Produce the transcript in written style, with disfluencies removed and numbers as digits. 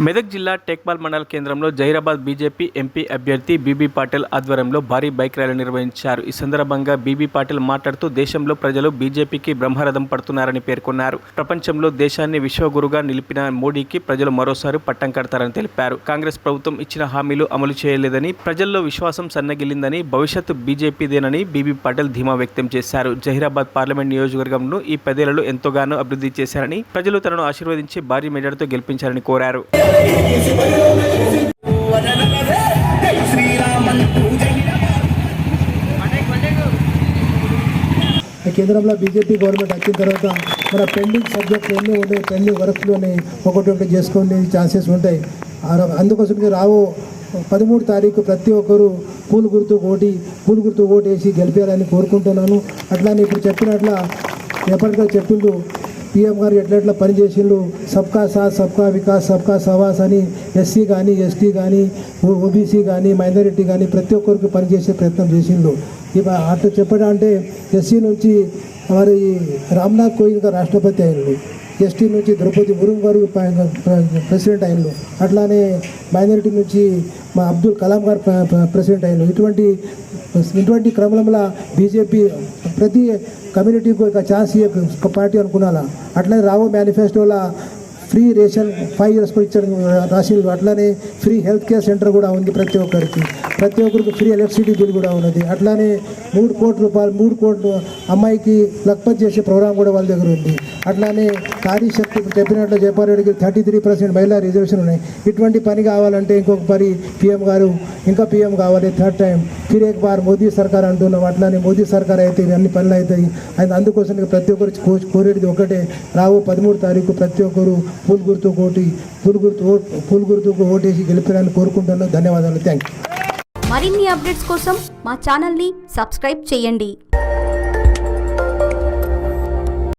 మెదక్ జిల్లా టేక్మాల్ మండల కేంద్రంలో జహీరాబాద్ బీజేపీ ఎంపీ అభ్యర్థి బీబీ పాటిల్ ఆధ్వర్యంలో భారీ బైక్ ర్యాలీ నిర్వహించారు. ఈ సందర్భంగా బీబీ పాటిల్ మాట్లాడుతూ దేశంలో ప్రజలు బీజేపీకి బ్రహ్మరథం పడుతున్నారని పేర్కొన్నారు. ప్రపంచంలో దేశాన్ని విశ్వగురుగా నిలిపిన మోడీకి ప్రజలు మరోసారి పట్టం కడతారని తెలిపారు. కాంగ్రెస్ ప్రభుత్వం ఇచ్చిన హామీలు అమలు చేయలేదని, ప్రజల్లో విశ్వాసం సన్నగిల్లిందని, భవిష్యత్తు బీజేపీదేనని బీబీ పాటిల్ ధీమా వ్యక్తం చేశారు. జహీరాబాద్ పార్లమెంట్ నియోజకవర్గంను ఈ 10 ఏళ్లలో ఎంతోగానో అభివృద్ధి చేశారని, ప్రజలు తనను ఆశీర్వదించి భారీ మెజార్టీతో గెలిపించారని కోరారు. కేంద్రంలో బీజేపీ గవర్నమెంట్ వచ్చిన తర్వాత మన పెండింగ్ సబ్జెక్టులు ఎన్ని ఉన్నాయి, పెండింగ్ వర్క్స్లోనే ఒకటి చేసుకునే ఛాన్సెస్ ఉంటాయి. అందుకోసం రావు 13 తారీఖు ప్రతి ఒక్కరూ పూలు గుర్తు ఓటేసి గెలిపేయాలని కోరుకుంటున్నాను. అట్లానే ఇప్పుడు చెప్పినట్ల ఎప్పటికీ చెప్పిండు పీఎం గారు ఎట్లా పనిచేసిండు, సబ్కా సాత్ సబ్కా వికాస్ సబ్కా సవాస్ అని ఎస్సీ కానీ ఎస్టీ కానీ ఓబీసీ కానీ మైనారిటీ కానీ ప్రతి ఒక్కరికి పనిచేసే ప్రయత్నం చేసిండు. అట్లా చెప్పడం అంటే ఎస్సీ నుంచి మరి రామ్నాథ్ కోవింద్ గారు రాష్ట్రపతి అయినడు, ఎస్టీ నుంచి ద్రౌపది ముర్ము గారు ప్రెసిడెంట్ అయినడు, అట్లానే మైనారిటీ నుంచి మా అబ్దుల్ కలాం గారు ప్రెసిడెంట్ అయినడు. ఇటువంటి క్రమంలో బీజేపీ ప్రతి కమ్యూనిటీకి ఒక ఛాన్స్ ఒక పార్టీ అనుకున్నాను. అట్లనే రావు మేనిఫెస్టోలో ఫ్రీ రేషన్ 5 years ఇచ్చారు రాసిండు. అట్లానే ఫ్రీ హెల్త్ కేర్ సెంటర్ కూడా ఉంది ప్రతి ఒక్కరికి ఫ్రీ ఎలక్ట్రిసిటీ బిల్ కూడా ఉన్నది. అట్లానే 3 కోట్ల రూపాయలు 3 కోట్లు అమ్మాయికి లక్పత్ చేసే ప్రోగ్రాం కూడా వాళ్ళ దగ్గర ఉంది. అట్లానే నారీ శక్తి చెప్పినట్లు జయపారెడ్డికి 33% మహిళా రిజర్వేషన్ ఉన్నాయి. ఇటువంటి పని కావాలంటే ఇంకొక పని పీఎం కావాలి. 3rd time ఫిర్ ఏక్ బార్ మోదీ సర్కార్ అంటున్నాం. అట్లానే మోదీ సర్కార్ అయితే అన్ని పనులు అవుతాయి. అందుకోసం ప్రతి ఒక్కరు కోరేది ఒకటే, రావు 13 తారీఖు ప్రతి ఒక్కరు పూలు గుర్తుకు ఓటేసి గెలిపారని కోరుకుంటున్నాను. ధన్యవాదాలు. Thank you. మరిన్ని అప్డేట్స్ కోసం మా ఛానల్ని సబ్స్క్రైబ్ చేయండి.